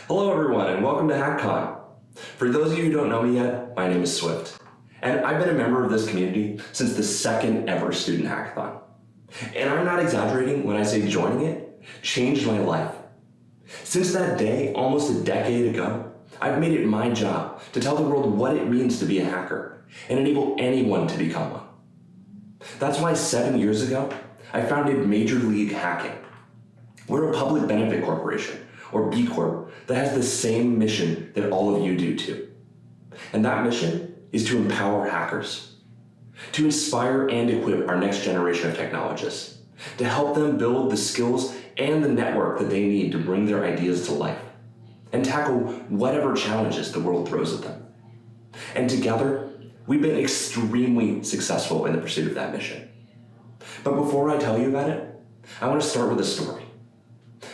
Hello everyone and welcome to Hackcon. For those of you who don't know me yet, my name is Swift. And I've been a member of this community since the second ever student hackathon. And I'm not exaggerating when I say joining it changed my life. Since that day, almost a decade ago, I've made it my job to tell the world what it means to be a hacker and enable anyone to become one. That's why 7 years ago, I founded Major League Hacking. We're a public benefit corporation, or B Corp, that has the same mission that all of you do too. And that mission is to empower hackers, to inspire and equip our next generation of technologists, to help them build the skills and the network that they need to bring their ideas to life, and tackle whatever challenges the world throws at them. And together, we've been extremely successful in the pursuit of that mission. But before I tell you about it, I want to start with a story.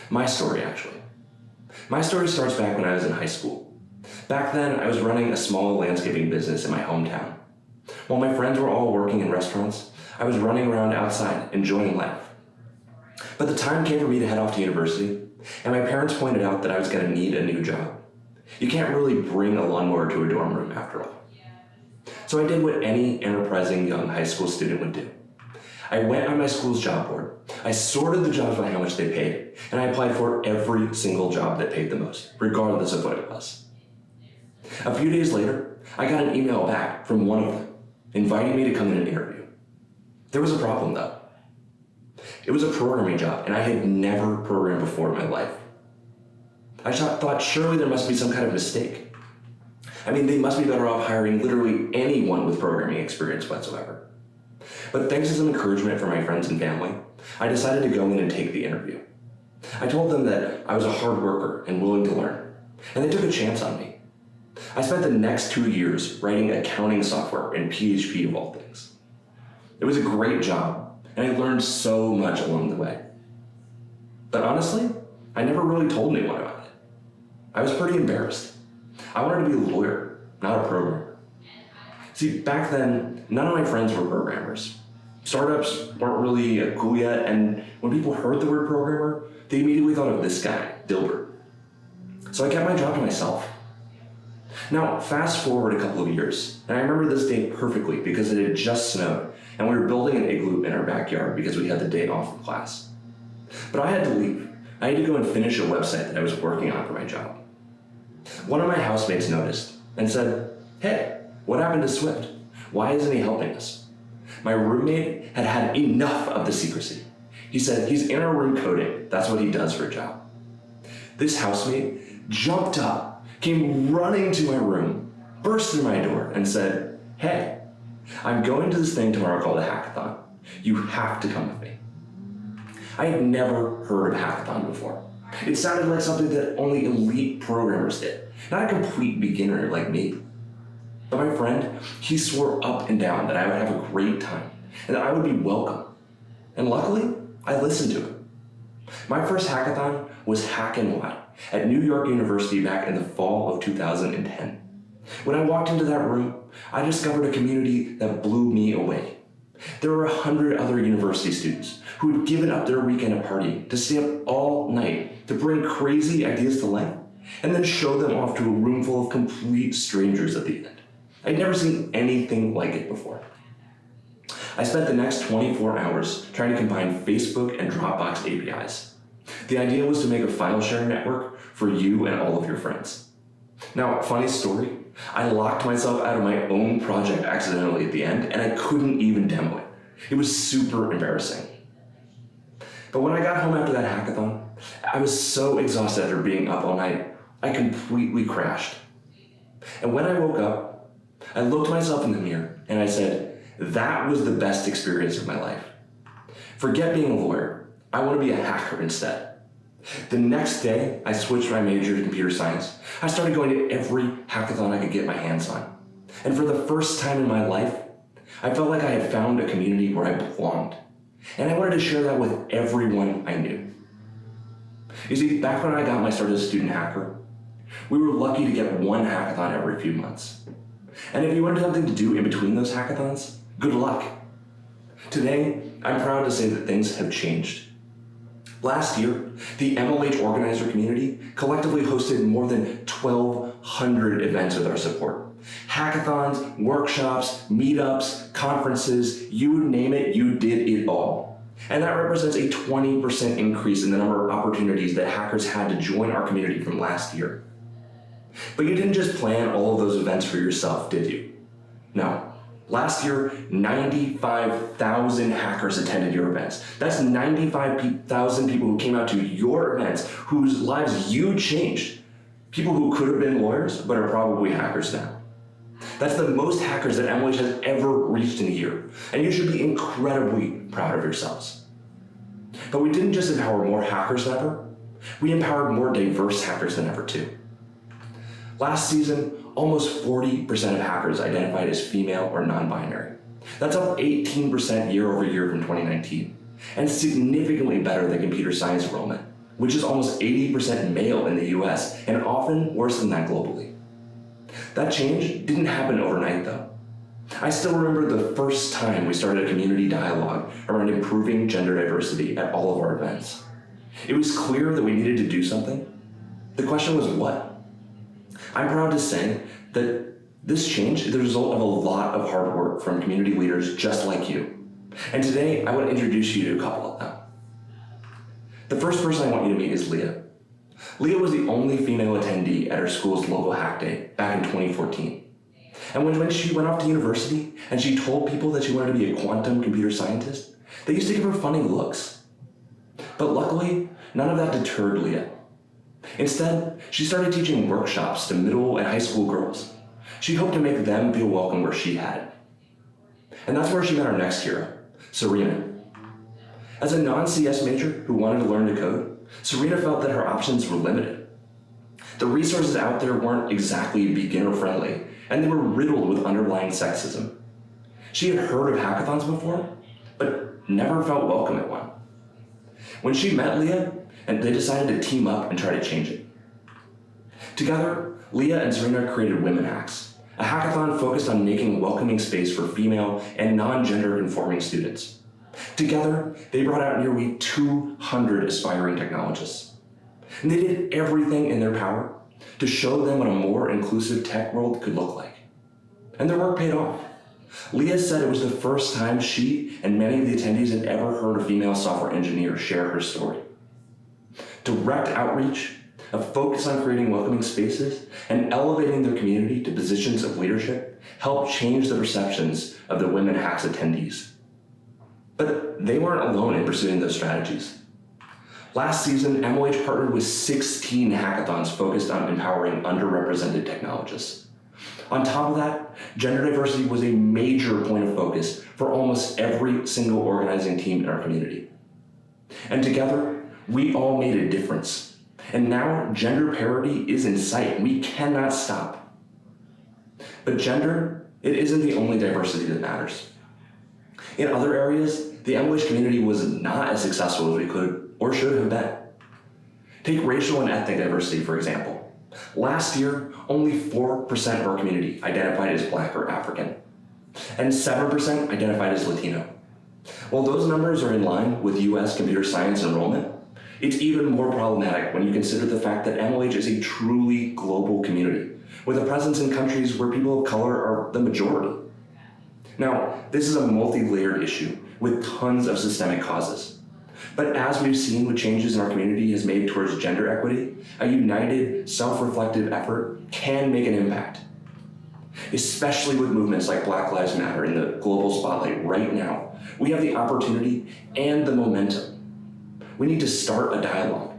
My story, actually. My story starts back when I was in high school. Back then, I was running a small landscaping business in my hometown. While my friends were all working in restaurants, I was running around outside, enjoying life. But the time came for me to head off to university, and my parents pointed out that I was going to need a new job. You can't really bring a lawnmower to a dorm room after all. So I did what any enterprising young high school student would do. I went on my school's job board, I sorted the jobs by how much they paid, and I applied for every single job that paid the most, regardless of what it was. A few days later, I got an email back from one of them, inviting me to come in an interview. There was a problem though. It was a programming job, and I had never programmed before in my life. I thought surely there must be some kind of mistake. I mean, they must be better off hiring literally anyone with programming experience whatsoever. But thanks to some encouragement from my friends and family, I decided to go in and take the interview. I told them that I was a hard worker and willing to learn, and they took a chance on me. I spent the next 2 years writing accounting software in PHP of all things. It was a great job, and I learned so much along the way. But honestly, I never really told anyone about it. I was pretty embarrassed. I wanted to be a lawyer, not a programmer. See, back then, none of my friends were programmers. Startups weren't really cool yet, and when people heard the word programmer, they immediately thought of this guy, Dilbert. So I kept my job to myself. Now, fast forward a couple of years, and I remember this day perfectly because it had just snowed, and we were building an igloo in our backyard because we had the day off from class. But I had to leave. I had to go and finish a website that I was working on for my job. One of my housemates noticed and said, "Hey, what happened to Swift? Why isn't he helping us?" My roommate had had enough of the secrecy. He said, "He's in our room coding. That's what he does for a job." This housemate jumped up, came running to my room, burst through my door, and said, "Hey, I'm going to this thing tomorrow called a hackathon. You have to come with me." I had never heard of hackathon before. It sounded like something that only elite programmers did, not a complete beginner like me. But my friend, he swore up and down that I would have a great time and that I would be welcome. And luckily, I listened to him. My first hackathon was Hackcon VIII at New York University back in the fall of 2010. When I walked into that room, I discovered a community that blew me away. There were 100 other university students who had given up their weekend at party to stay up all night to bring crazy ideas to life and then show them off to a room full of complete strangers at the end. I'd never seen anything like it before. I spent the next 24 hours trying to combine Facebook and Dropbox APIs. The idea was to make a file sharing network for you and all of your friends. Now, funny story, I locked myself out of my own project accidentally at the end, and I couldn't even demo it. It was super embarrassing. But when I got home after that hackathon, I was so exhausted after being up all night, I completely crashed. And when I woke up, I looked myself in the mirror and I said, that was the best experience of my life. Forget being a lawyer. I want to be a hacker instead. The next day, I switched my major to computer science. I started going to every hackathon I could get my hands on. And for the first time in my life, I felt like I had found a community where I belonged. And I wanted to share that with everyone I knew. You see, back when I got my start as a student hacker, we were lucky to get one hackathon every few months. And if you wanted something to do in between those hackathons, good luck. Today, I'm proud to say that things have changed. Last year, the MLH organizer community collectively hosted more than 1,200 events with our support. Hackathons, workshops, meetups, conferences, you name it, you did it all. And that represents a 20% increase in the number of opportunities that hackers had to join our community from last year. But you didn't just plan all of those events for yourself, did you? No. Last year, 95,000 hackers attended your events. That's 95,000 people who came out to your events, whose lives you changed. People who could have been lawyers, but are probably hackers now. That's the most hackers that MLH has ever reached in a year, and you should be incredibly proud of yourselves. But we didn't just empower more hackers than ever, we empowered more diverse hackers than ever too. Last season, almost 40% of hackers identified as female or non-binary. That's up 18% year over year from 2019, and significantly better than computer science enrollment, which is almost 80% male in the US, and often worse than that globally. That change didn't happen overnight though. I still remember the first time we started a community dialogue around improving gender diversity at all of our events. It was clear that we needed to do something. The question was what? I'm proud to say that this change is the result of a lot of hard work from community leaders just like you. And today, I want to introduce you to a couple of them. The first person I want you to meet is Leah. Leah was the only female attendee at her school's local hack day back in 2014. And when she went off to university and she told people that she wanted to be a quantum computer scientist, they used to give her funny looks. But luckily, none of that deterred Leah. Instead, she started teaching workshops to middle and high school girls. She hoped to make them feel welcome where she had. And that's where she met our next hero, Serena. As a non-CS major who wanted to learn to code, Serena felt that her options were limited. The resources out there weren't exactly beginner-friendly, and they were riddled with underlying sexism. She had heard of hackathons before, but never felt welcome at one. When she met Leah, and they decided to team up and try to change it. Together, Leah and Serena created Women Hacks, a hackathon focused on making a welcoming space for female and non-gender conforming students. Together, they brought out nearly 200 aspiring technologists. And they did everything in their power to show them what a more inclusive tech world could look like. And their work paid off. Leah said it was the first time she and many of the attendees had ever heard a female software engineer share her story. Direct outreach, a focus on creating welcoming spaces, and elevating their community to positions of leadership helped change the perceptions of the Women Hacks attendees. But they weren't alone in pursuing those strategies. Last season, MLH partnered with 16 hackathons focused on empowering underrepresented technologists. On top of that, gender diversity was a major point of focus for almost every single organizing team in our community. And together, we all made a difference. And now gender parity is in sight. We cannot stop. But gender, it isn't the only diversity that matters. In other areas, the MLH community was not as successful as we could or should have been. Take racial and ethnic diversity, for example. Last year, only 4% of our community identified as Black or African, and 7% identified as Latino. While those numbers are in line with US computer science enrollment, it's even more problematic when you consider the fact that MLH is a truly global community, with a presence in countries where people of color are the majority. Now, this is a multi-layered issue with tons of systemic causes. But as we've seen what changes in our community has made towards gender equity, a united, self-reflective effort can make an impact. Especially with movements like Black Lives Matter in the global spotlight right now, we have the opportunity and the momentum. We need to start a dialogue.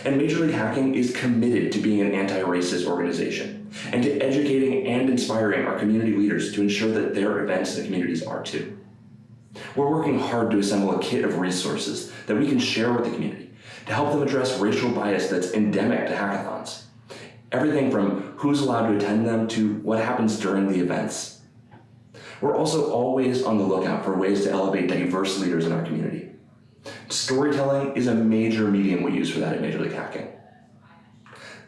And Major League Hacking is committed to being an anti-racist organization and to educating and inspiring our community leaders to ensure that their events and communities are too. We're working hard to assemble a kit of resources that we can share with the community to help them address racial bias that's endemic to hackathons. Everything from who's allowed to attend them to what happens during the events. We're also always on the lookout for ways to elevate diverse leaders in our community. Storytelling is a major medium we use for that at Major League Hacking.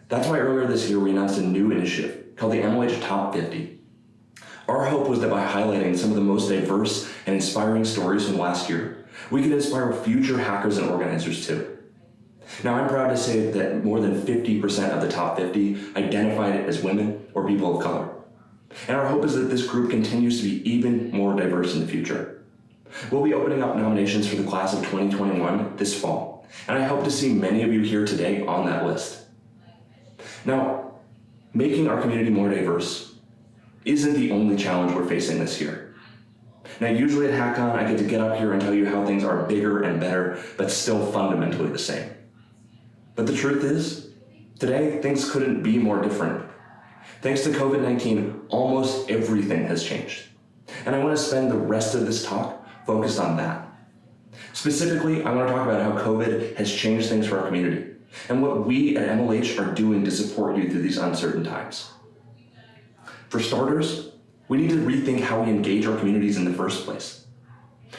That's why earlier this year we announced a new initiative called the MLH Top 50. Our hope was that by highlighting some of the most diverse and inspiring stories from last year, we could inspire future hackers and organizers too, Now, I'm proud to say that more than 50% of the top 50 identified as women or people of color. And our hope is that this group continues to be even more diverse in the future. We'll be opening up nominations for the class of 2021 this fall, and I hope to see many of you here today on that list. Now, making our community more diverse isn't the only challenge we're facing this year. Now, usually at Hackcon, I get to get up here and tell you how things are bigger and better, but still fundamentally the same. But the truth is, today, things couldn't be more different. Thanks to COVID-19, almost everything has changed. And I want to spend the rest of this talk focused on that. Specifically, I want to talk about how COVID has changed things for our community and what we at MLH are doing to support you through these uncertain times. For starters, we need to rethink how we engage our communities in the first place.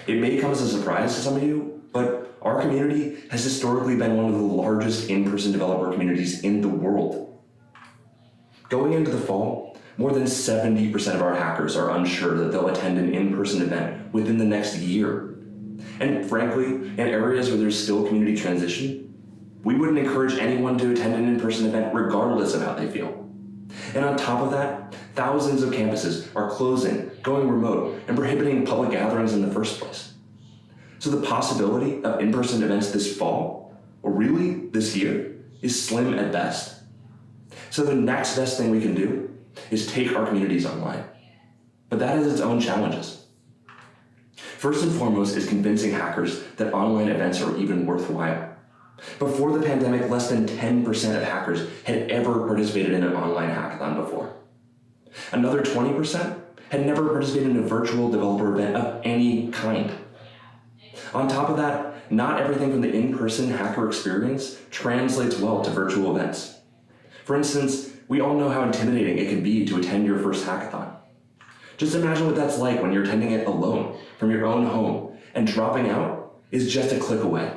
It may come as a surprise to some of you, but our community has historically been one of the largest in-person developer communities in the world. Going into the fall, more than 70% of our hackers are unsure that they'll attend an in-person event within the next year. And frankly, in areas where there's still community transition, we wouldn't encourage anyone to attend an in-person event regardless of how they feel. And on top of that, thousands of campuses are closing, going remote, and prohibiting public gatherings in the first place. So the possibility of in-person events this fall, or really this year, is slim at best. So the next best thing we can do is take our communities online. But that has its own challenges. First and foremost is convincing hackers that online events are even worthwhile. Before the pandemic, less than 10% of hackers had ever participated in an online hackathon before. Another 20% had never participated in a virtual developer event of any kind. On top of that, not everything from the in-person hacker experience translates well to virtual events. For instance, we all know how intimidating it can be to attend your first hackathon. Just imagine what that's like when you're attending it alone from your own home, and dropping out is just a click away.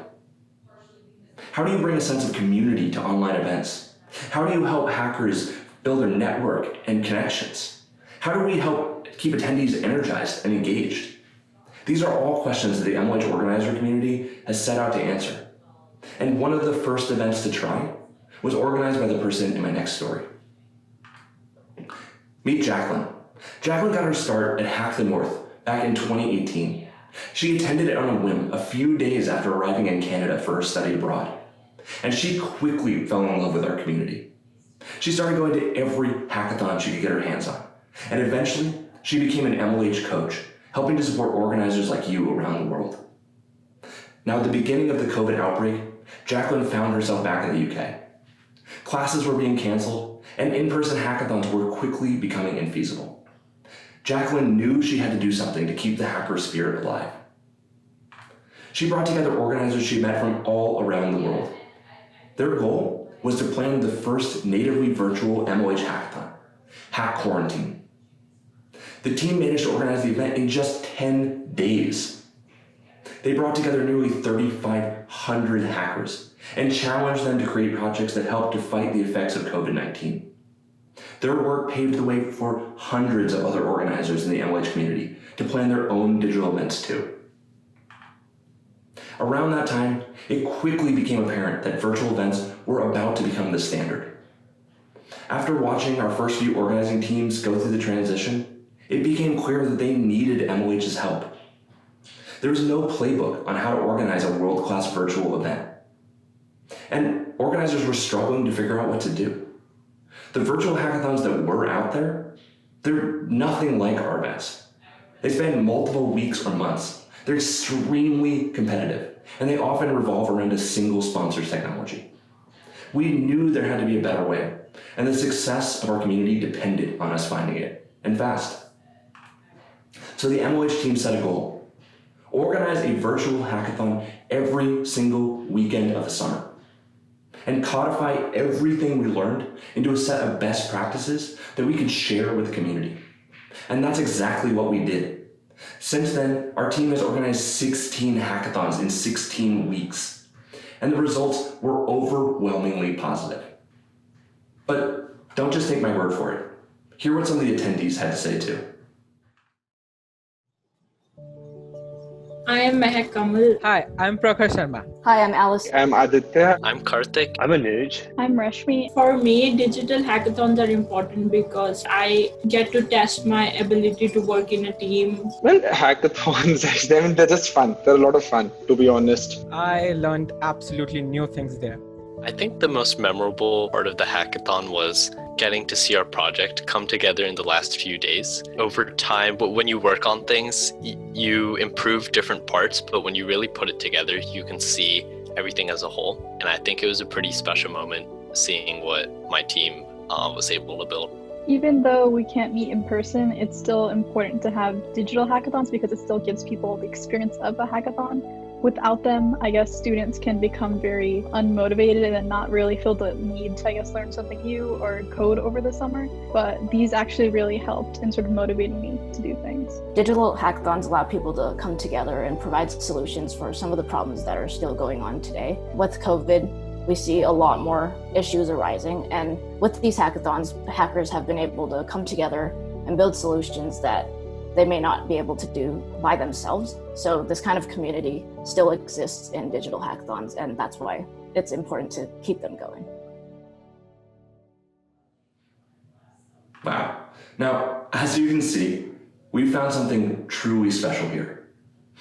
How do you bring a sense of community to online events? How do you help hackers build their network and connections? How do we help keep attendees energized and engaged? These are all questions that the MLH organizer community has set out to answer. And one of the first events to try was organized by the person in my next story. Meet Jacqueline. Jacqueline got her start at Hack the North back in 2018. She attended it on a whim a few days after arriving in Canada for her study abroad. And she quickly fell in love with our community. She started going to every hackathon she could get her hands on. And eventually, she became an MLH coach, helping to support organizers like you around the world. Now, at the beginning of the COVID outbreak, Jacqueline found herself back in the UK. Classes were being canceled, and in-person hackathons were quickly becoming infeasible. Jacqueline knew she had to do something to keep the hacker spirit alive. She brought together organizers she met from all around the world. Their goal was to plan the first natively virtual MLH hackathon, Hack Quarantine. The team managed to organize the event in just 10 days. They brought together nearly 3,500 hackers and challenged them to create projects that helped to fight the effects of COVID-19. Their work paved the way for hundreds of other organizers in the MLH community to plan their own digital events too. Around that time, it quickly became apparent that virtual events were about to become the standard. After watching our first few organizing teams go through the transition, it became clear that they needed MLH's help. There was no playbook on how to organize a world-class virtual event. And organizers were struggling to figure out what to do. The virtual hackathons that were out there, they're nothing like our events. They span multiple weeks or months. They're extremely competitive, and they often revolve around a single sponsor's technology. We knew there had to be a better way, and the success of our community depended on us finding it, and fast. So the MLH team set a goal: organize a virtual hackathon every single weekend of the summer, and codify everything we learned into a set of best practices that we could share with the community. And that's exactly what we did. Since then, our team has organized 16 hackathons in 16 weeks, and the results were overwhelmingly positive. But don't just take my word for it. Hear what some of the attendees had to say too. I am Mehak Kamal. Hi, I'm Prakhar Sharma. Hi, I'm Alice. I'm Aditya. I'm Karthik. I'm Anuj. I'm Rashmi. For me, digital hackathons are important because I get to test my ability to work in a team. Well, hackathons, actually, they're just fun. They're a lot of fun, to be honest. I learned absolutely new things there. I think the most memorable part of the hackathon was getting to see our project come together in the last few days. Over time, but when you work on things, you improve different parts, but when you really put it together, you can see everything as a whole. And I think it was a pretty special moment seeing what my team was able to build. Even though we can't meet in person, it's still important to have digital hackathons because it still gives people the experience of a hackathon. Without them, I guess students can become very unmotivated and not really feel the need to, learn something new or code over the summer. But these actually really helped in sort of motivating me to do things. Digital hackathons allow people to come together and provide solutions for some of the problems that are still going on today. With COVID, we see a lot more issues arising. And with these hackathons, hackers have been able to come together and build solutions that they may not be able to do by themselves. So this kind of community still exists in digital hackathons, and that's why it's important to keep them going. Wow. Now, as you can see, we found something truly special here.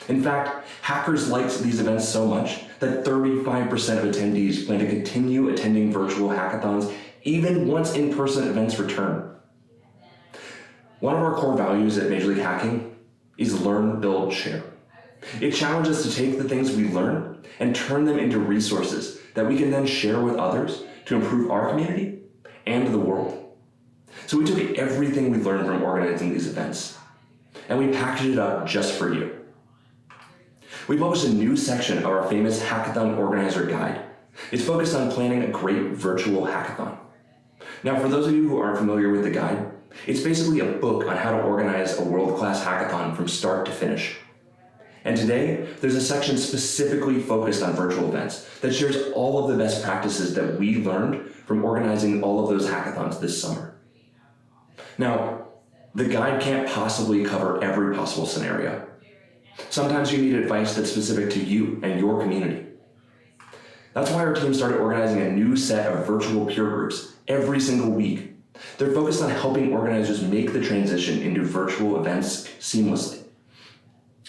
In fact, hackers liked these events so much that 35% of attendees plan to continue attending virtual hackathons even once in-person events return. One of our core values at Major League Hacking is learn, build, share. It challenges us to take the things we learn and turn them into resources that we can then share with others to improve our community and the world. So we took everything we learned from organizing these events and we packaged it up just for you. We published a new section of our famous Hackathon Organizer Guide. It's focused on planning a great virtual hackathon. Now, for those of you who aren't familiar with the guide, it's basically a book on how to organize a world-class hackathon from start to finish. And today, there's a section specifically focused on virtual events that shares all of the best practices that we learned from organizing all of those hackathons this summer. Now, the guide can't possibly cover every possible scenario. Sometimes you need advice that's specific to you and your community. That's why our team started organizing a new set of virtual peer groups every single week. They're focused on helping organizers make the transition into virtual events seamlessly.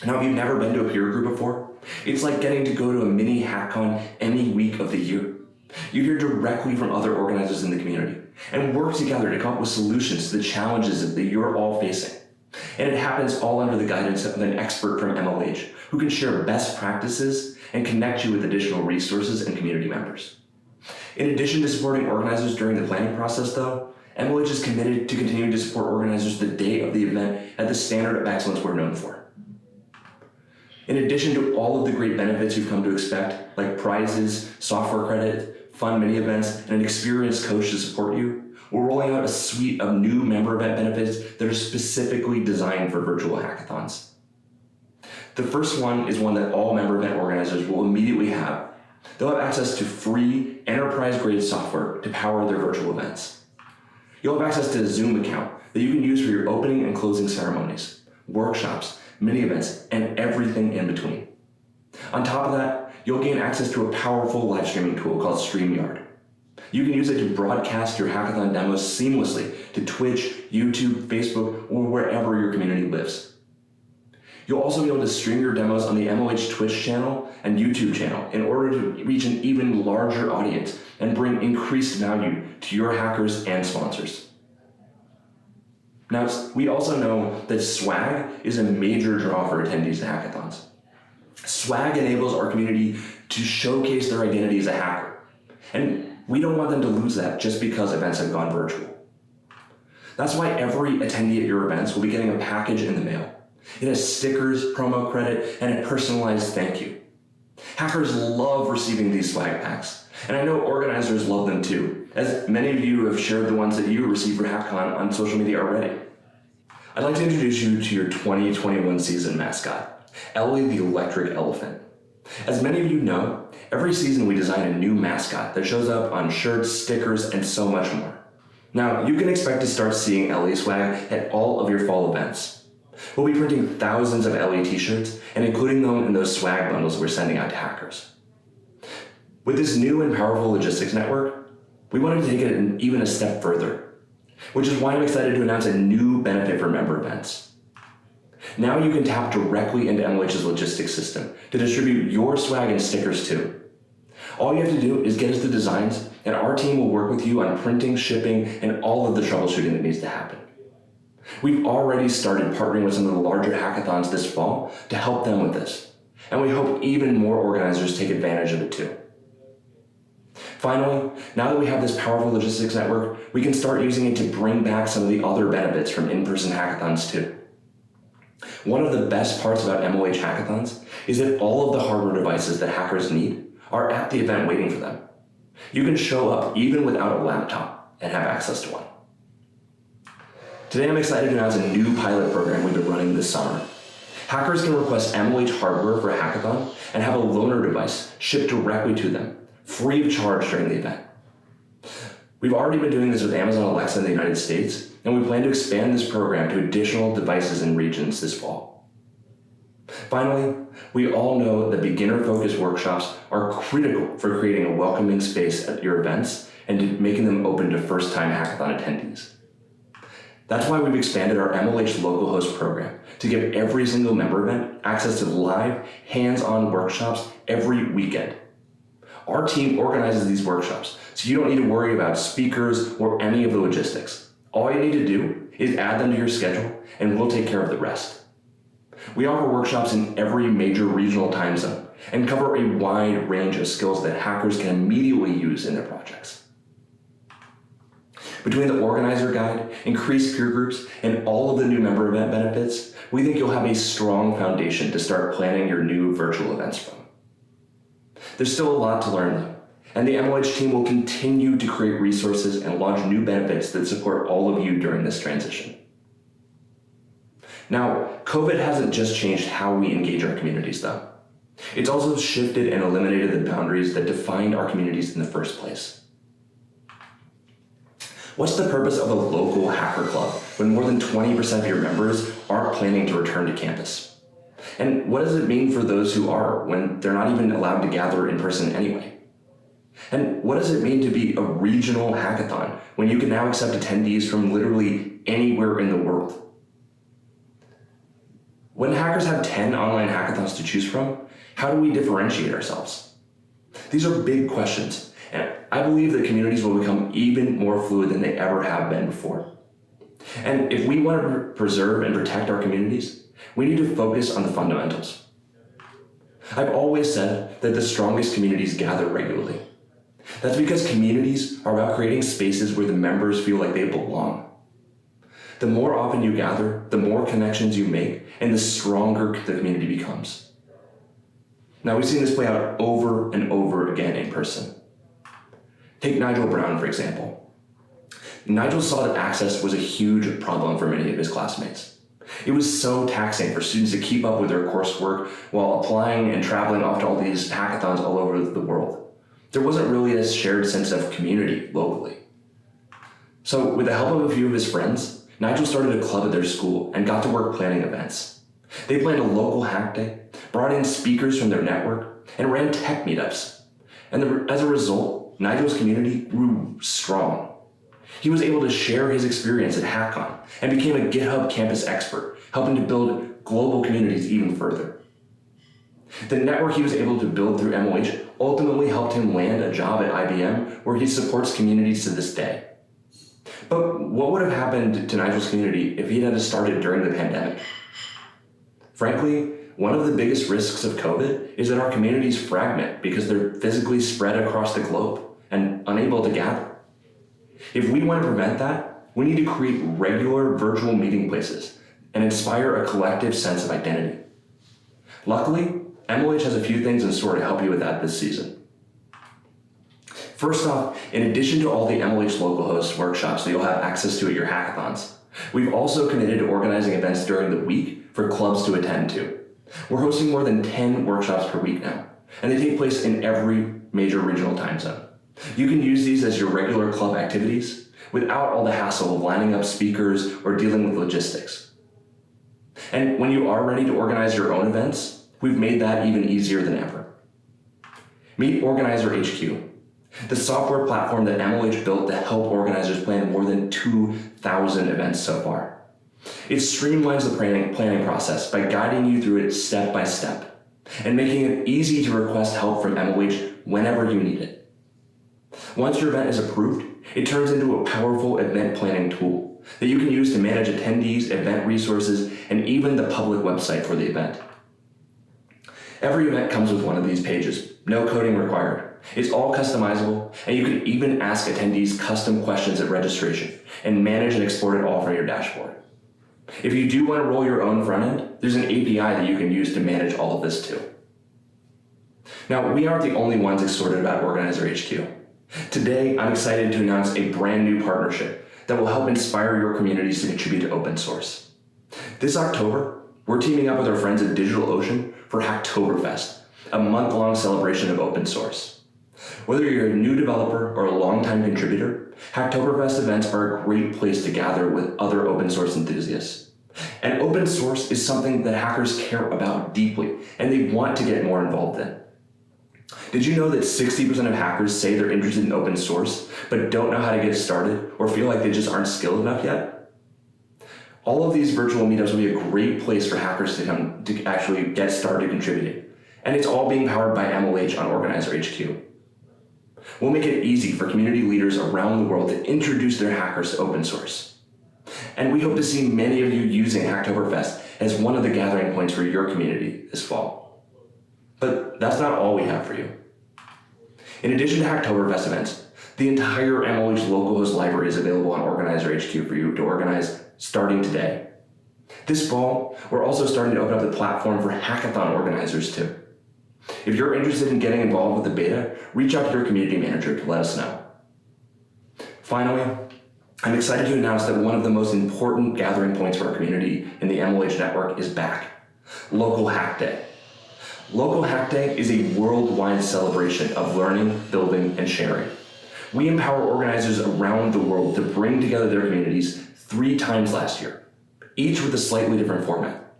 Now, if you've never been to a peer group before, it's like getting to go to a mini HackCon any week of the year. You hear directly from other organizers in the community and work together to come up with solutions to the challenges that you're all facing. And it happens all under the guidance of an expert from MLH who can share best practices and connect you with additional resources and community members. In addition to supporting organizers during the planning process, though, MLH is committed to continuing to support organizers the day of the event at the standard of excellence we're known for. In addition to all of the great benefits you've come to expect, like prizes, software credit, fun mini events, and an experienced coach to support you, we're rolling out a suite of new member event benefits that are specifically designed for virtual hackathons. The first one is one that all member event organizers will immediately have. They'll have access to free enterprise-grade software to power their virtual events. You'll have access to a Zoom account that you can use for your opening and closing ceremonies, workshops, mini events, and everything in between. On top of that, you'll gain access to a powerful live streaming tool called StreamYard. You can use it to broadcast your hackathon demos seamlessly to Twitch, YouTube, Facebook, or wherever your community lives. You'll also be able to stream your demos on the MLH Twitch channel and YouTube channel in order to reach an even larger audience and bring increased value to your hackers and sponsors. Now, we also know that swag is a major draw for attendees to hackathons. Swag enables our community to showcase their identity as a hacker, and we don't want them to lose that just because events have gone virtual. That's why every attendee at your events will be getting a package in the mail. It has stickers, promo credit, and a personalized thank you. Hackers love receiving these swag packs, and I know organizers love them too, as many of you have shared the ones that you received for HackCon on social media already. I'd like to introduce you to your 2021 season mascot, Ellie the Electric Elephant. As many of you know, every season we design a new mascot that shows up on shirts, stickers, and so much more. Now, you can expect to start seeing Ellie swag at all of your fall events. We'll be printing thousands of LE t-shirts and including them in those swag bundles we're sending out to hackers. With this new and powerful logistics network, we wanted to take it even a step further, which is why I'm excited to announce a new benefit for member events. Now you can tap directly into MLH's logistics system to distribute your swag and stickers too. All you have to do is get us the designs, and our team will work with you on printing, shipping, and all of the troubleshooting that needs to happen. We've already started partnering with some of the larger hackathons this fall to help them with this, and we hope even more organizers take advantage of it too. Finally, now that we have this powerful logistics network, we can start using it to bring back some of the other benefits from in-person hackathons too. One of the best parts about MLH hackathons is that all of the hardware devices that hackers need are at the event waiting for them. You can show up even without a laptop and have access to one. Today I'm excited to announce a new pilot program we've been running this summer. Hackers can request MLH hardware for a hackathon and have a loaner device shipped directly to them, free of charge during the event. We've already been doing this with Amazon Alexa in the United States, and we plan to expand this program to additional devices and regions this fall. Finally, we all know that beginner-focused workshops are critical for creating a welcoming space at your events and to making them open to first-time hackathon attendees. That's why we've expanded our MLH local host program to give every single member event access to live, hands-on workshops every weekend. Our team organizes these workshops, so you don't need to worry about speakers or any of the logistics. All you need to do is add them to your schedule, and we'll take care of the rest. We offer workshops in every major regional time zone and cover a wide range of skills that hackers can immediately use in their projects. Between the organizer guide, increased peer groups, and all of the new member event benefits, we think you'll have a strong foundation to start planning your new virtual events from. There's still a lot to learn though, and the MLH team will continue to create resources and launch new benefits that support all of you during this transition. Now, COVID hasn't just changed how we engage our communities though. It's also shifted and eliminated the boundaries that defined our communities in the first place. What's the purpose of a local hacker club when more than 20% of your members aren't planning to return to campus? And what does it mean for those who are when they're not even allowed to gather in person anyway? And what does it mean to be a regional hackathon when you can now accept attendees from literally anywhere in the world? When hackers have 10 online hackathons to choose from, how do we differentiate ourselves? These are big questions, and I believe that communities will become even more fluid than they ever have been before. And if we want to preserve and protect our communities, we need to focus on the fundamentals. I've always said that the strongest communities gather regularly. That's because communities are about creating spaces where the members feel like they belong. The more often you gather, the more connections you make, and the stronger the community becomes. Now, we've seen this play out over and over again in person. Take Nigel Brown, for example. Nigel saw that access was a huge problem for many of his classmates. It was so taxing for students to keep up with their coursework while applying and traveling off to all these hackathons all over the world. There wasn't really a shared sense of community locally. So with the help of a few of his friends, Nigel started a club at their school and got to work planning events. They planned a local hack day, brought in speakers from their network, and ran tech meetups. And as a result, Nigel's community grew strong. He was able to share his experience at Hackcon and became a GitHub campus expert, helping to build global communities even further. The network he was able to build through MLH ultimately helped him land a job at IBM, where he supports communities to this day. But what would have happened to Nigel's community if he had started during the pandemic? Frankly, one of the biggest risks of COVID is that our communities fragment because they're physically spread across the globe and unable to gather. If we want to prevent that, we need to create regular virtual meeting places and inspire a collective sense of identity. Luckily, MLH has a few things in store to help you with that this season. First off, in addition to all the MLH local host workshops that you'll have access to at your hackathons, we've also committed to organizing events during the week for clubs to attend to. We're hosting more than 10 workshops per week now, and they take place in every major regional time zone. You can use these as your regular club activities without all the hassle of lining up speakers or dealing with logistics. And when you are ready to organize your own events, we've made that even easier than ever. Meet Organizer HQ, the software platform that MLH built to help organizers plan more than 2,000 events so far. It streamlines the planning process by guiding you through it step by step and making it easy to request help from MLH whenever you need it. Once your event is approved, it turns into a powerful event planning tool that you can use to manage attendees, event resources, and even the public website for the event. Every event comes with one of these pages, no coding required. It's all customizable, and you can even ask attendees custom questions at registration and manage and export it all from your dashboard. If you do want to roll your own front end, there's an API that you can use to manage all of this too. Now, we aren't the only ones excited about Organizer HQ. Today, I'm excited to announce a brand new partnership that will help inspire your communities to contribute to open source. This October, we're teaming up with our friends at DigitalOcean for Hacktoberfest, a month-long celebration of open source. Whether you're a new developer or a longtime contributor, Hacktoberfest events are a great place to gather with other open source enthusiasts. And open source is something that hackers care about deeply, and they want to get more involved in. Did you know that 60% of hackers say they're interested in open source, but don't know how to get started or feel like they just aren't skilled enough yet? All of these virtual meetups will be a great place for hackers to come to actually get started contributing. And it's all being powered by MLH on Organizer HQ. We'll make it easy for community leaders around the world to introduce their hackers to open source. And we hope to see many of you using Hacktoberfest as one of the gathering points for your community this fall. But that's not all we have for you. In addition to Hacktoberfest events, the entire MLH localhost library is available on Organizer HQ for you to organize starting today. This fall, we're also starting to open up the platform for hackathon organizers too. If you're interested in getting involved with the beta, reach out to your community manager to let us know. Finally, I'm excited to announce that one of the most important gathering points for our community in the MLH network is back: Local Hack Day. Local Hack Day is a worldwide celebration of learning, building, and sharing. We empower organizers around the world to bring together their communities 3 times last year, each with a slightly different format.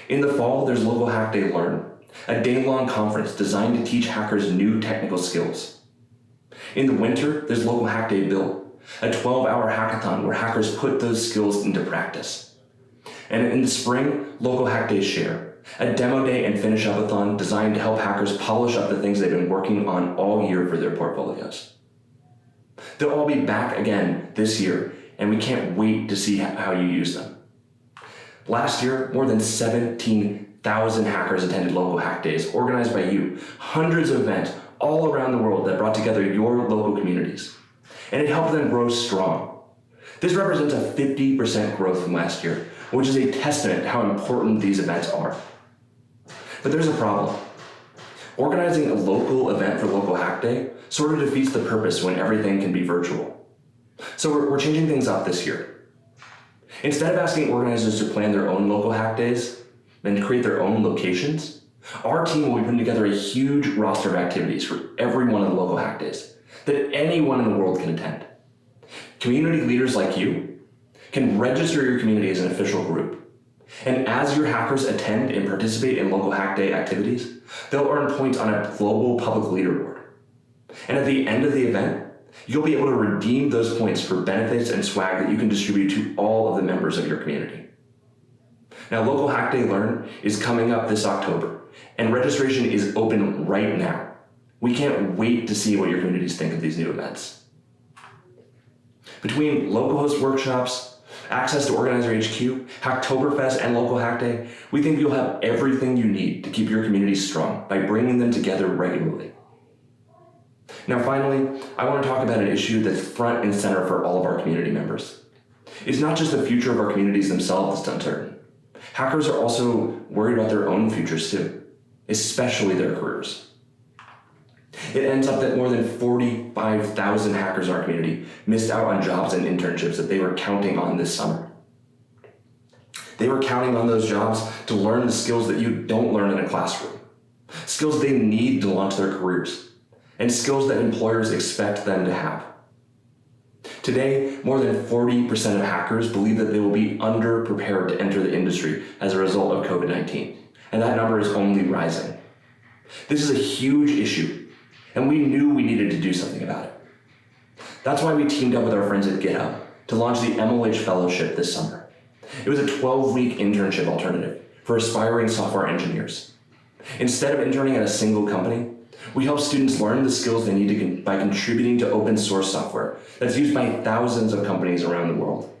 In the fall, there's Local Hack Day Learn, a day-long conference designed to teach hackers new technical skills. In the winter, there's Local Hack Day Build, a 12-hour hackathon where hackers put those skills into practice. And in the spring, Local Hack Day Share, a demo day and finish-up-a-thon designed to help hackers polish up the things they've been working on all year for their portfolios. They'll all be back again this year, and we can't wait to see how you use them. Last year, more than 17,000 hackers attended Local Hack Days organized by you, hundreds of events all around the world that brought together your local communities. And it helped them grow strong. This represents a 50% growth from last year, which is a testament to how important these events are. But there's a problem. Organizing a local event for Local Hack Day sort of defeats the purpose when everything can be virtual. So we're changing things up this year. Instead of asking organizers to plan their own local hack days and create their own locations, our team will be putting together a huge roster of activities for every one of the local hack days that anyone in the world can attend. Community leaders like you can register your community as an official group. And as your hackers attend and participate in Local Hack Day activities, they'll earn points on a global public leaderboard. And at the end of the event, you'll be able to redeem those points for benefits and swag that you can distribute to all of the members of your community. Now, Local Hack Day Learn is coming up this October, and registration is open right now. We can't wait to see what your communities think of these new events. Between localhost workshops, access to Organizer HQ, Hacktoberfest, and Local Hack Day, we think you'll have everything you need to keep your community strong by bringing them together regularly. Now, finally, I want to talk about an issue that's front and center for all of our community members. It's not just the future of our communities themselves that's uncertain. Hackers are also worried about their own futures too, especially their careers. It ends up that more than 45,000 hackers in our community missed out on jobs and internships that they were counting on this summer. They were counting on those jobs to learn the skills that you don't learn in a classroom, skills they need to launch their careers, and skills that employers expect them to have. Today, more than 40% of hackers believe that they will be underprepared to enter the industry as a result of COVID-19, and that number is only rising. This is a huge issue, and we knew we needed to do something about it. That's why we teamed up with our friends at GitHub to launch the MLH Fellowship this summer. It was a 12-week internship alternative for aspiring software engineers. Instead of interning at a single company, we help students learn the skills they need by contributing to open source software that's used by thousands of companies around the world.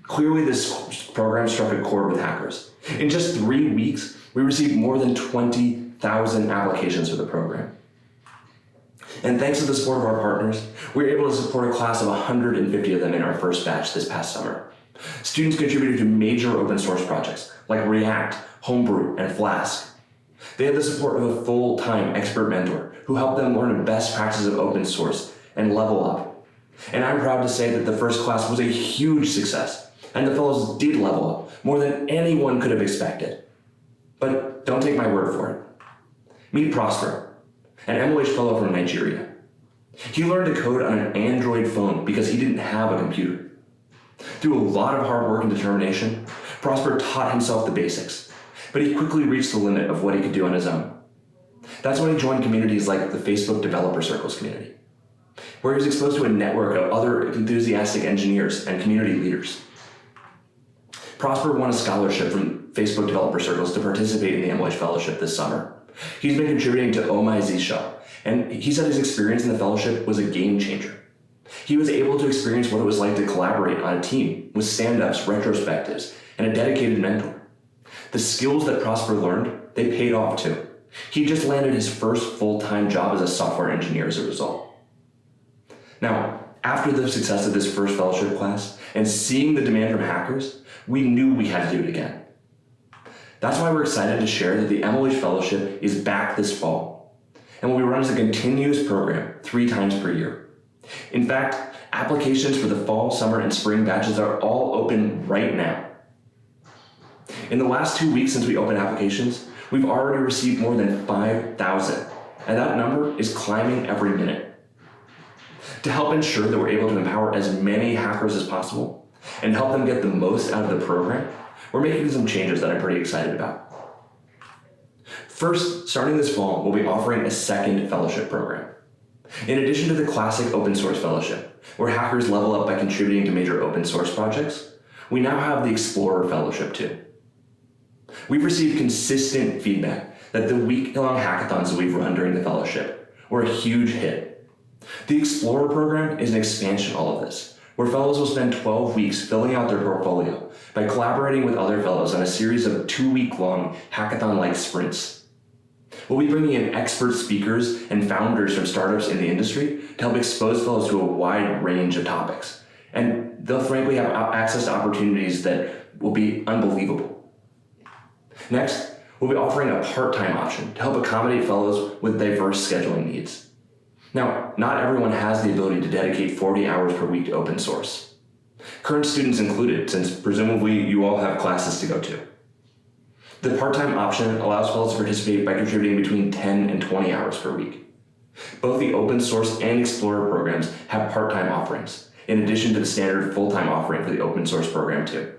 Clearly, this program struck a chord with hackers. In just 3 weeks, we received more than 20,000 applications for the program. And thanks to the support of our partners, we were able to support a class of 150 of them in our first batch this past summer. Students contributed to major open source projects like React, Homebrew, and Flask. They had the support of a full-time expert mentor who helped them learn the best practices of open source and level up. And I'm proud to say that the first class was a huge success, and the fellows did level up more than anyone could have expected. But don't take my word for it. Meet Prosper, an MLH fellow from Nigeria. He learned to code on an Android phone because he didn't have a computer. Through a lot of hard work and determination, Prosper taught himself the basics, but he quickly reached the limit of what he could do on his own. That's when he joined communities like the Facebook Developer Circles community, where he was exposed to a network of other enthusiastic engineers and community leaders. Prosper won a scholarship from Facebook Developer Circles to participate in the MLH Fellowship this summer. He's been contributing to Oh My Zisha, and he said his experience in the fellowship was a game changer. He was able to experience what it was like to collaborate on a team with stand-ups, retrospectives, and a dedicated mentor. The skills that Prosper learned, they paid off too. He just landed his first full-time job as a software engineer as a result. Now, after the success of this first fellowship class and seeing the demand from hackers, we knew we had to do it again. That's why we're excited to share that the MLH Fellowship is back this fall and will be run as a continuous program 3 times per year. In fact, applications for the fall, summer, and spring batches are all open right now. In the last 2 weeks since we opened applications, we've already received more than 5,000, and that number is climbing every minute. To help ensure that we're able to empower as many hackers as possible and help them get the most out of the program, we're making some changes that I'm pretty excited about. First, starting this fall, we'll be offering a second fellowship program. In addition to the classic open source fellowship, where hackers level up by contributing to major open source projects, we now have the Explorer Fellowship too. We've received consistent feedback that the week-long hackathons that we've run during the fellowship were a huge hit. The Explorer program is an expansion of all of this, where fellows will spend 12 weeks filling out their portfolio by collaborating with other fellows on a series of 2-week-long hackathon-like sprints. We'll be bringing in expert speakers and founders from startups in the industry to help expose fellows to a wide range of topics. And they'll frankly have access to opportunities that will be unbelievable. Next, we'll be offering a part-time option to help accommodate fellows with diverse scheduling needs. Now, not everyone has the ability to dedicate 40 hours per week to open source. Current students included, since presumably you all have classes to go to. The part-time option allows fellows to participate by contributing between 10 and 20 hours per week. Both the open source and Explorer programs have part-time offerings, in addition to the standard full-time offering for the open source program too.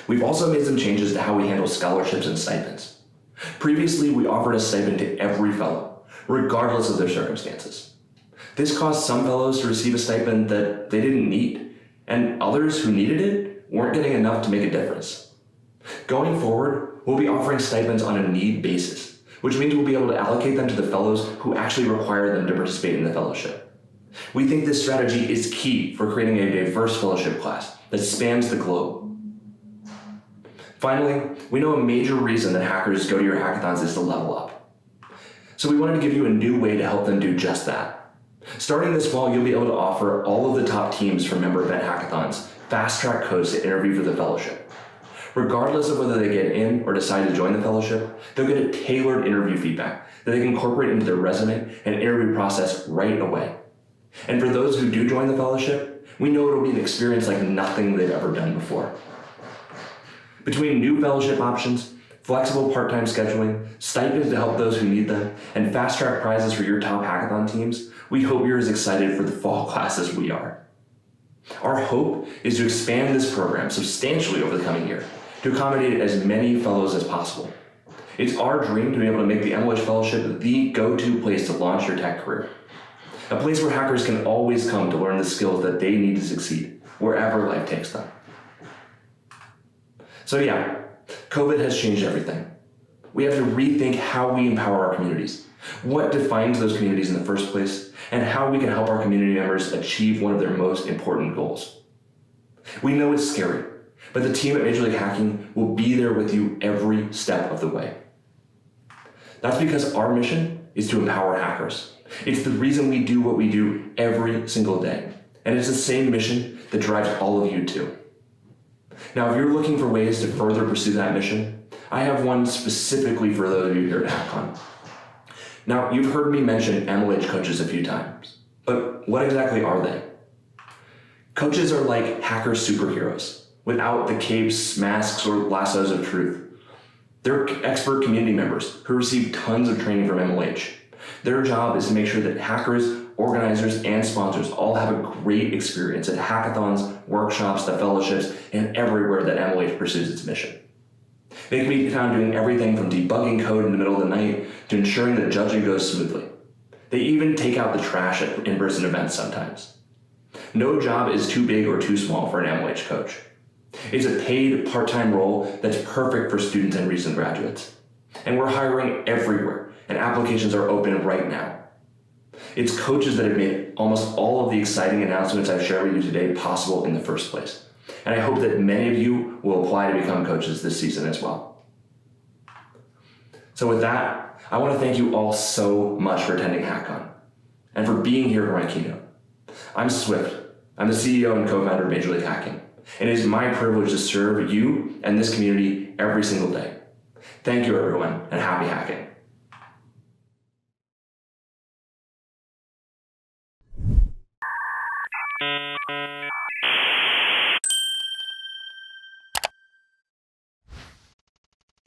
We've also made some changes to how we handle scholarships and stipends. Previously, we offered a stipend to every fellow, regardless of their circumstances. This caused some fellows to receive a stipend that they didn't need, and others who needed it weren't getting enough to make a difference. Going forward, we'll be offering stipends on a need basis, which means we'll be able to allocate them to the fellows who actually require them to participate in the fellowship. We think this strategy is key for creating a diverse fellowship class that spans the globe. Finally, we know a major reason that hackers go to your hackathons is to level up. So we wanted to give you a new way to help them do just that. Starting this fall, you'll be able to offer all of the top teams from member event hackathons fast-track codes to interview for the fellowship. Regardless of whether they get in or decide to join the fellowship, they'll get a tailored interview feedback that they can incorporate into their resume and interview process right away. And for those who do join the fellowship, we know it'll be an experience like nothing they've ever done before. Between new fellowship options, flexible part-time scheduling, stipends to help those who need them, and fast-track prizes for your top hackathon teams, we hope you're as excited for the fall class as we are. Our hope is to expand this program substantially over the coming year to accommodate as many fellows as possible. It's our dream to be able to make the MLH Fellowship the go-to place to launch your tech career, a place where hackers can always come to learn the skills that they need to succeed, wherever life takes them. So yeah, COVID has changed everything. We have to rethink how we empower our communities, what defines those communities in the first place, and how we can help our community members achieve one of their most important goals. We know it's scary, but the team at Major League Hacking will be there with you every step of the way. That's because our mission is to empower hackers. It's the reason we do what we do every single day. And it's the same mission that drives all of you too. Now, if you're looking for ways to further pursue that mission, I have one specifically for those of you here at Hackcon. Now, you've heard me mention MLH coaches a few times, but what exactly are they? Coaches are like hacker superheroes, without the capes, masks, or lassos of truth. They're expert community members who receive tons of training from MLH. Their job is to make sure that hackers, organizers, and sponsors all have a great experience at hackathons, workshops, the fellowships, and everywhere that MLH pursues its mission. They can be found doing everything from debugging code in the middle of the night to ensuring that judging goes smoothly. They even take out the trash at in-person events sometimes. No job is too big or too small for an MLH coach. It's a paid part-time role that's perfect for students and recent graduates. And we're hiring everywhere, and applications are open right now. It's coaches that have made almost all of the exciting announcements I've shared with you today possible in the first place. And I hope that many of you will apply to become coaches this season as well. So with that, I want to thank you all so much for attending Hackcon and for being here for my keynote. I'm Swift. I'm the CEO and co-founder of Major League Hacking. And it is my privilege to serve you and this community every single day. Thank you, everyone, and happy hacking.